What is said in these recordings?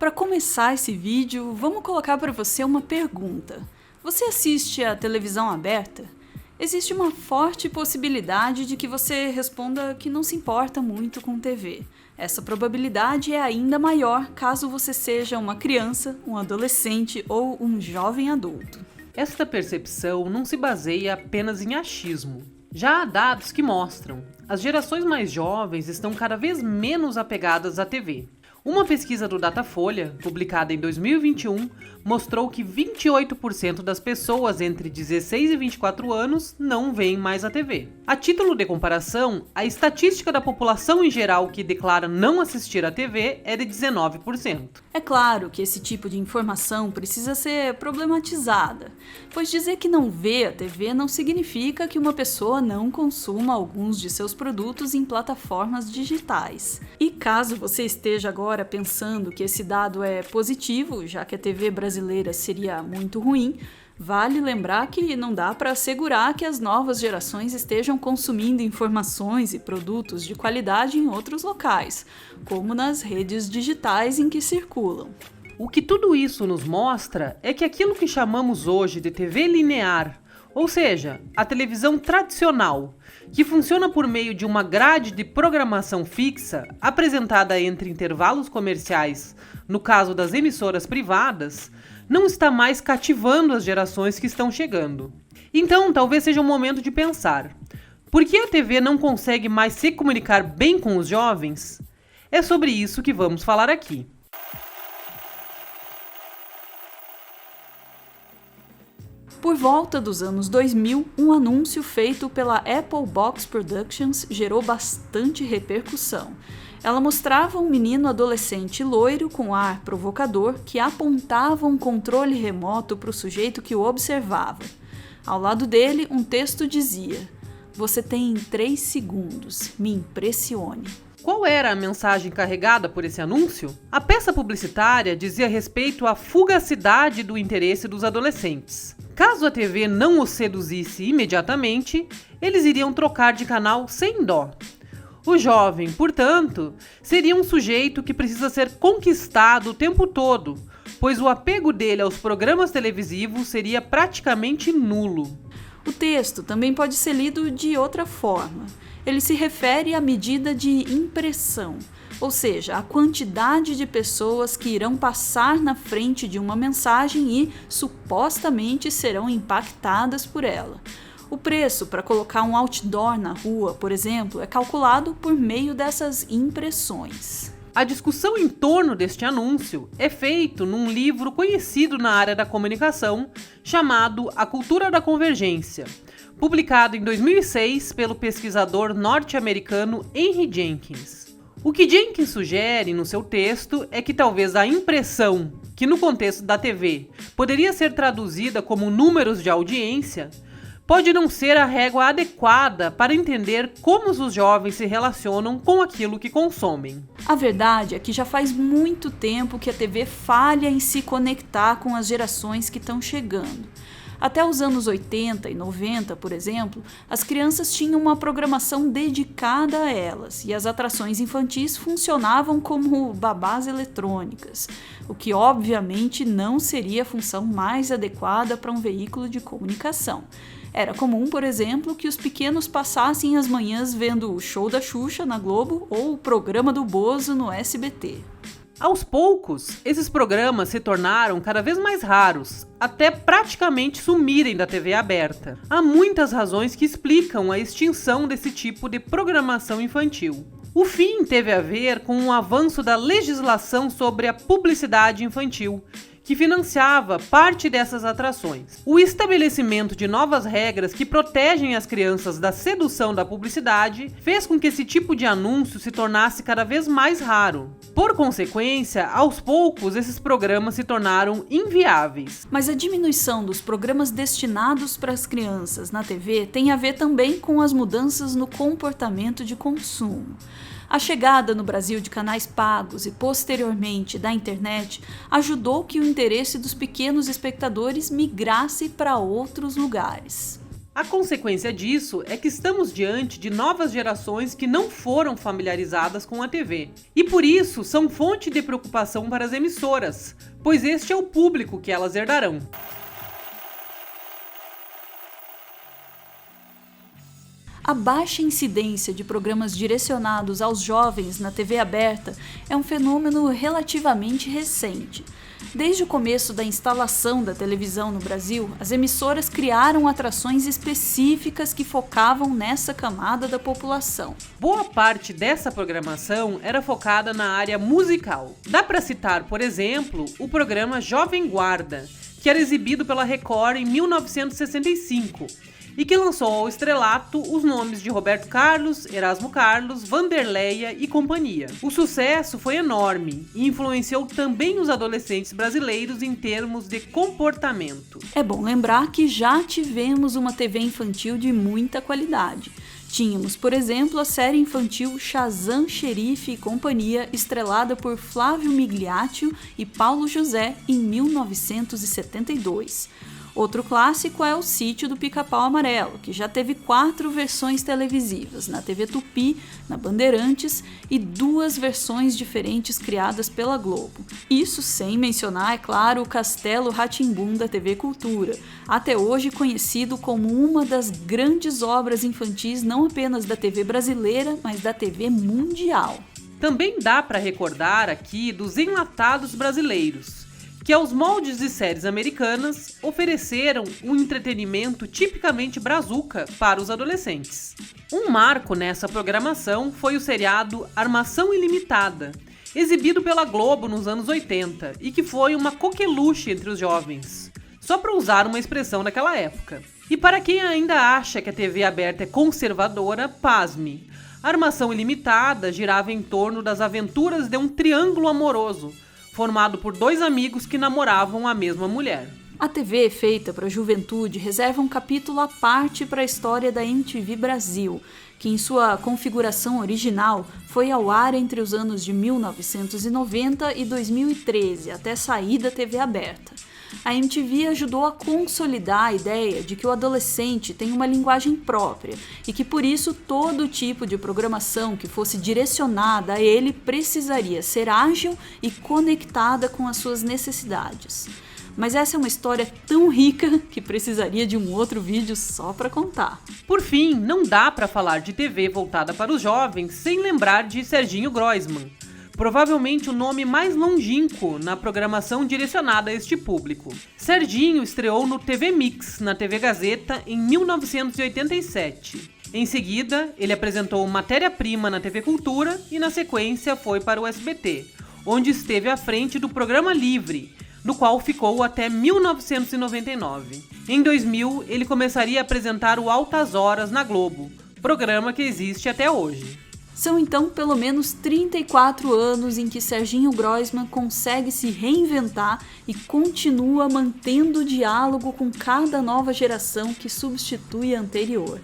Para começar esse vídeo, vamos colocar para você uma pergunta. Você assiste à televisão aberta? Existe uma forte possibilidade de que você responda que não se importa muito com TV. Essa probabilidade é ainda maior caso você seja uma criança, um adolescente ou um jovem adulto. Esta percepção não se baseia apenas em achismo. Já há dados que mostram as gerações mais jovens estão cada vez menos apegadas à TV. Uma pesquisa do Datafolha, publicada em 2021, mostrou que 28% das pessoas entre 16 e 24 anos não veem mais a TV. A título de comparação, a estatística da população em geral que declara não assistir à TV é de 19%. É claro que esse tipo de informação precisa ser problematizada, pois dizer que não vê a TV não significa que uma pessoa não consuma alguns de seus produtos em plataformas digitais. E caso você esteja agora pensando que esse dado é positivo, já que a TV brasileira seria muito ruim, vale lembrar que não dá para assegurar que as novas gerações estejam consumindo informações e produtos de qualidade em outros locais, como nas redes digitais em que circulam. O que tudo isso nos mostra é que aquilo que chamamos hoje de TV linear, ou seja, a televisão tradicional, que funciona por meio de uma grade de programação fixa, apresentada entre intervalos comerciais, no caso das emissoras privadas, não está mais cativando as gerações que estão chegando. Então, talvez seja um momento de pensar: por que a TV não consegue mais se comunicar bem com os jovens? É sobre isso que vamos falar aqui. Por volta dos anos 2000, um anúncio feito pela Apple Box Productions gerou bastante repercussão. Ela mostrava um menino adolescente loiro com ar provocador que apontava um controle remoto para o sujeito que o observava. Ao lado dele, um texto dizia: "Você tem 3 segundos, me impressione." Qual era a mensagem carregada por esse anúncio? A peça publicitária dizia respeito à fugacidade do interesse dos adolescentes. Caso a TV não os seduzisse imediatamente, eles iriam trocar de canal sem dó. O jovem, portanto, seria um sujeito que precisa ser conquistado o tempo todo, pois o apego dele aos programas televisivos seria praticamente nulo. O texto também pode ser lido de outra forma. Ele se refere à medida de impressão, ou seja, a quantidade de pessoas que irão passar na frente de uma mensagem e, supostamente, serão impactadas por ela. O preço para colocar um outdoor na rua, por exemplo, é calculado por meio dessas impressões. A discussão em torno deste anúncio é feita num livro conhecido na área da comunicação chamado A Cultura da Convergência, publicado em 2006 pelo pesquisador norte-americano Henry Jenkins. O que Jenkins sugere no seu texto é que talvez a impressão, que no contexto da TV poderia ser traduzida como números de audiência, pode não ser a régua adequada para entender como os jovens se relacionam com aquilo que consomem. A verdade é que já faz muito tempo que a TV falha em se conectar com as gerações que estão chegando. Até os anos 80 e 90, por exemplo, as crianças tinham uma programação dedicada a elas e as atrações infantis funcionavam como babás eletrônicas, o que obviamente não seria a função mais adequada para um veículo de comunicação. Era comum, por exemplo, que os pequenos passassem as manhãs vendo o show da Xuxa na Globo ou o programa do Bozo no SBT. Aos poucos, esses programas se tornaram cada vez mais raros, até praticamente sumirem da TV aberta. Há muitas razões que explicam a extinção desse tipo de programação infantil. O fim teve a ver com o avanço da legislação sobre a publicidade infantil, que financiava parte dessas atrações. O estabelecimento de novas regras que protegem as crianças da sedução da publicidade fez com que esse tipo de anúncio se tornasse cada vez mais raro. Por consequência, aos poucos, esses programas se tornaram inviáveis. Mas a diminuição dos programas destinados para as crianças na TV tem a ver também com as mudanças no comportamento de consumo. A chegada no Brasil de canais pagos e, posteriormente, da internet ajudou que o interesse dos pequenos espectadores migrasse para outros lugares. A A consequência disso é que estamos diante de novas gerações que não foram familiarizadas com a TV. E por isso são fonte de preocupação para as emissoras, pois este é o público que elas herdarão. A baixa incidência de programas direcionados aos jovens na TV aberta é um fenômeno relativamente recente. Desde o começo da instalação da televisão no Brasil, as emissoras criaram atrações específicas que focavam nessa camada da população. Boa parte dessa programação era focada na área musical. Dá para citar, por exemplo, o programa Jovem Guarda, que era exibido pela Record em 1965 e que lançou ao estrelato os nomes de Roberto Carlos, Erasmo Carlos, Vanderleia e companhia. O sucesso foi enorme e influenciou também os adolescentes brasileiros em termos de comportamento. É bom lembrar que já tivemos uma TV infantil de muita qualidade. Tínhamos, por exemplo, a série infantil Shazam, Xerife e Companhia, estrelada por Flávio Migliaccio e Paulo José em 1972. Outro clássico é o Sítio do Pica-Pau Amarelo, que já teve 4 versões televisivas, na TV Tupi, na Bandeirantes e 2 versões diferentes criadas pela Globo. Isso sem mencionar, é claro, o Castelo Rá-Tim-Bum da TV Cultura, até hoje conhecido como uma das grandes obras infantis não apenas da TV brasileira, mas da TV mundial. Também dá para recordar aqui dos enlatados brasileiros, que aos moldes de séries americanas ofereceram um entretenimento tipicamente brazuca para os adolescentes. Um marco nessa programação foi o seriado Armação Ilimitada, exibido pela Globo nos anos 80 e que foi uma coqueluche entre os jovens, só para usar uma expressão daquela época. E para quem ainda acha que a TV aberta é conservadora, pasme, a Armação Ilimitada girava em torno das aventuras de um triângulo amoroso, formado por 2 amigos que namoravam a mesma mulher. A TV feita para a juventude reserva um capítulo à parte para a história da MTV Brasil, que em sua configuração original foi ao ar entre os anos de 1990 e 2013, até sair da TV aberta. A MTV ajudou a consolidar a ideia de que o adolescente tem uma linguagem própria e que, por isso, todo tipo de programação que fosse direcionada a ele precisaria ser ágil e conectada com as suas necessidades. Mas essa é uma história tão rica que precisaria de um outro vídeo só para contar. Por fim, não dá para falar de TV voltada para os jovens sem lembrar de Serginho Groisman, provavelmente o nome mais longínquo na programação direcionada a este público. Serginho estreou no TV Mix, na TV Gazeta, em 1987. Em seguida, ele apresentou Matéria-Prima na TV Cultura e, na sequência, foi para o SBT, onde esteve à frente do Programa Livre, no qual ficou até 1999. Em 2000, ele começaria a apresentar o Altas Horas na Globo, programa que existe até hoje. São então pelo menos 34 anos em que Serginho Groisman consegue se reinventar e continua mantendo o diálogo com cada nova geração que substitui a anterior.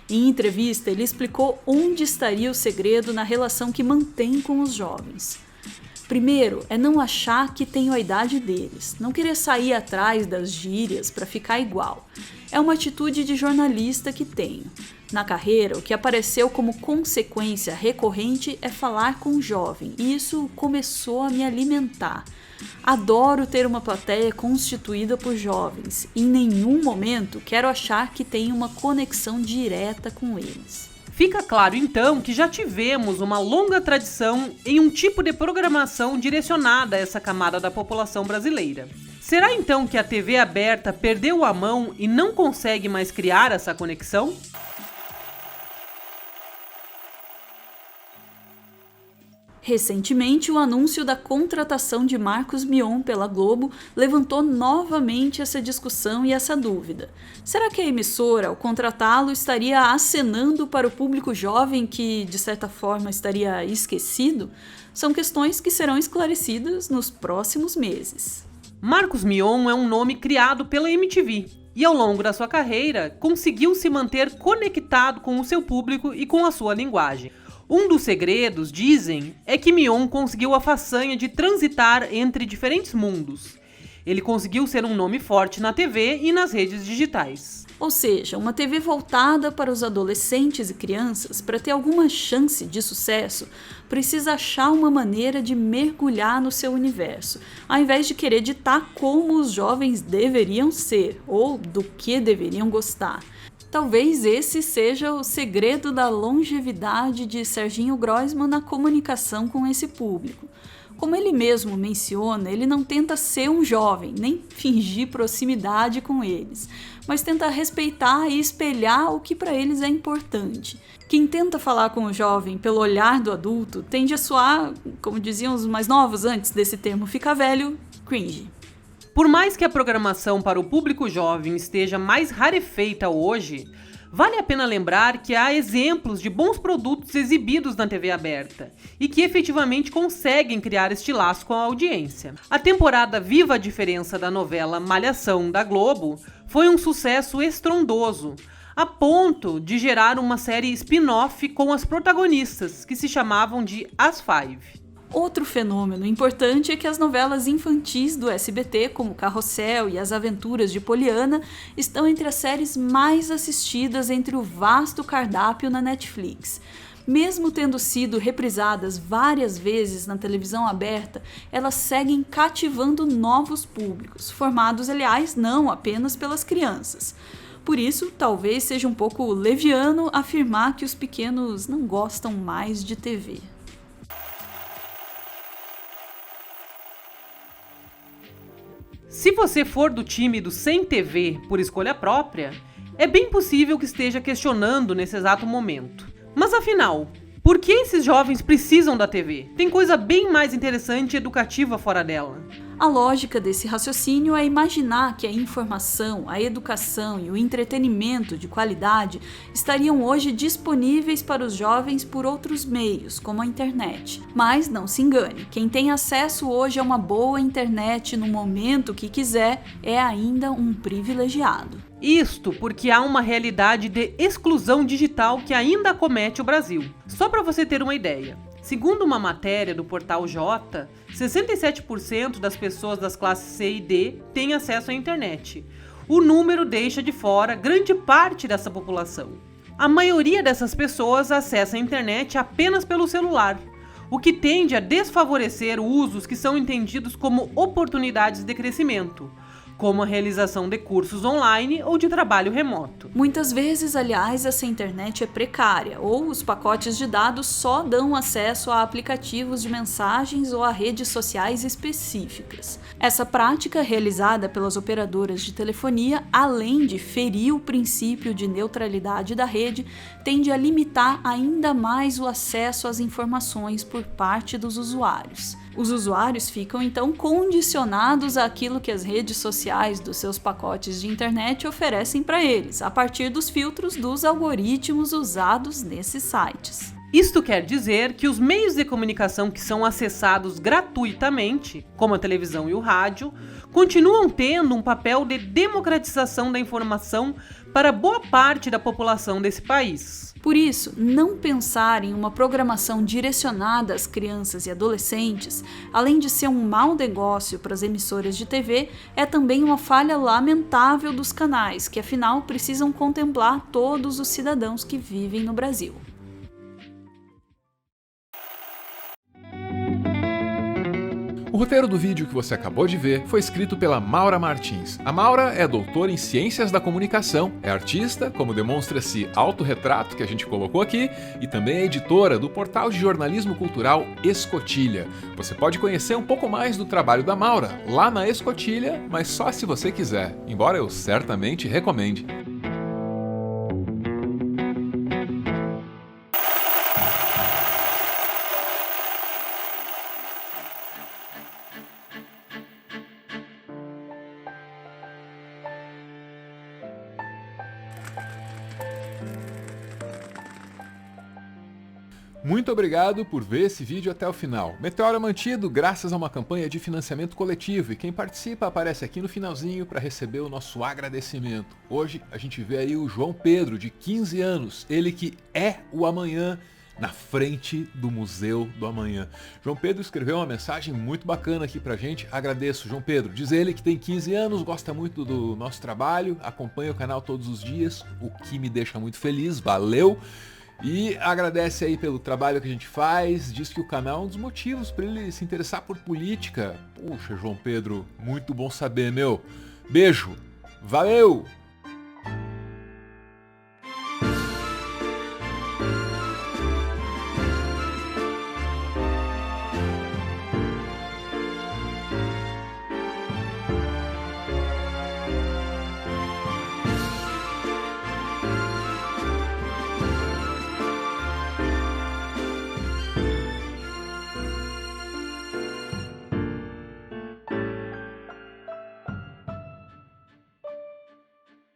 Em entrevista, ele explicou onde estaria o segredo na relação que mantém com os jovens. Primeiro, é não achar que tenho a idade deles, não querer sair atrás das gírias para ficar igual. É uma atitude de jornalista que tenho. Na carreira, o que apareceu como consequência recorrente é falar com o jovem, e isso começou a me alimentar. Adoro ter uma plateia constituída por jovens, e em nenhum momento quero achar que tenho uma conexão direta com eles. Fica claro, então, que já tivemos uma longa tradição em um tipo de programação direcionada a essa camada da população brasileira. Será então que a TV aberta perdeu a mão e não consegue mais criar essa conexão? Recentemente, o anúncio da contratação de Marcos Mion pela Globo levantou novamente essa discussão e essa dúvida. Será que a emissora, ao contratá-lo, estaria acenando para o público jovem que, de certa forma, estaria esquecido? São questões que serão esclarecidas nos próximos meses. Marcos Mion é um nome criado pela MTV e, ao longo da sua carreira, conseguiu se manter conectado com o seu público e com a sua linguagem. Um dos segredos, dizem, é que Mion conseguiu a façanha de transitar entre diferentes mundos. Ele conseguiu ser um nome forte na TV e nas redes digitais. Ou seja, uma TV voltada para os adolescentes e crianças, para ter alguma chance de sucesso, precisa achar uma maneira de mergulhar no seu universo, ao invés de querer ditar como os jovens deveriam ser ou do que deveriam gostar. Talvez esse seja o segredo da longevidade de Serginho Groisman na comunicação com esse público. Como ele mesmo menciona, ele não tenta ser um jovem, nem fingir proximidade com eles, mas tenta respeitar e espelhar o que para eles é importante. Quem tenta falar com o jovem pelo olhar do adulto tende a soar, como diziam os mais novos antes desse termo ficar velho, cringe. Por mais que a programação para o público jovem esteja mais rarefeita hoje, vale a pena lembrar que há exemplos de bons produtos exibidos na TV aberta e que efetivamente conseguem criar este laço com a audiência. A temporada Viva a Diferença da novela Malhação da Globo foi um sucesso estrondoso, a ponto de gerar uma série spin-off com as protagonistas, que se chamavam de As Five. Outro fenômeno importante é que as novelas infantis do SBT, como Carrossel e As Aventuras de Poliana, estão entre as séries mais assistidas entre o vasto cardápio na Netflix. Mesmo tendo sido reprisadas várias vezes na televisão aberta, elas seguem cativando novos públicos, formados, aliás, não apenas pelas crianças. Por isso, talvez seja um pouco leviano afirmar que os pequenos não gostam mais de TV. Se você for do time do Sem TV por escolha própria, é bem possível que esteja questionando nesse exato momento. Mas afinal, por que esses jovens precisam da TV? Tem coisa bem mais interessante e educativa fora dela. A lógica desse raciocínio é imaginar que a informação, a educação e o entretenimento de qualidade estariam hoje disponíveis para os jovens por outros meios, como a internet. Mas não se engane, quem tem acesso hoje a uma boa internet no momento que quiser é ainda um privilegiado. Isto porque há uma realidade de exclusão digital que ainda acomete o Brasil. Só para você ter uma ideia. Segundo uma matéria do portal Jota, 67% das pessoas das classes C e D têm acesso à internet. O número deixa de fora grande parte dessa população. A maioria dessas pessoas acessa a internet apenas pelo celular, o que tende a desfavorecer usos que são entendidos como oportunidades de crescimento, como a realização de cursos online ou de trabalho remoto. Muitas vezes, aliás, essa internet é precária, ou os pacotes de dados só dão acesso a aplicativos de mensagens ou a redes sociais específicas. Essa prática, realizada pelas operadoras de telefonia, além de ferir o princípio de neutralidade da rede, tende a limitar ainda mais o acesso às informações por parte dos usuários. Os usuários ficam então condicionados àquilo que as redes sociais dos seus pacotes de internet oferecem para eles, a partir dos filtros dos algoritmos usados nesses sites. Isto quer dizer que os meios de comunicação que são acessados gratuitamente, como a televisão e o rádio, continuam tendo um papel de democratização da informação para boa parte da população desse país. Por isso, não pensar em uma programação direcionada às crianças e adolescentes, além de ser um mau negócio para as emissoras de TV, é também uma falha lamentável dos canais, que afinal precisam contemplar todos os cidadãos que vivem no Brasil. O roteiro do vídeo que você acabou de ver foi escrito pela Maura Martins. A Maura é doutora em Ciências da Comunicação, é artista, como demonstra esse autorretrato que a gente colocou aqui, e também é editora do portal de jornalismo cultural Escotilha. Você pode conhecer um pouco mais do trabalho da Maura lá na Escotilha, mas só se você quiser, embora eu certamente recomende. Muito obrigado por ver esse vídeo até o final. Meteoro é mantido graças a uma campanha de financiamento coletivo e quem participa aparece aqui no finalzinho para receber o nosso agradecimento. Hoje a gente vê aí o João Pedro, de 15 anos, ele que é o amanhã, na frente do Museu do Amanhã. João Pedro escreveu uma mensagem muito bacana aqui pra gente. Agradeço, João Pedro. Diz ele que tem 15 anos, gosta muito do nosso trabalho, acompanha o canal todos os dias, o que me deixa muito feliz. Valeu! E agradece aí pelo trabalho que a gente faz, diz que o canal é um dos motivos para ele se interessar por política. Puxa, João Pedro, muito bom saber, meu. Beijo, valeu!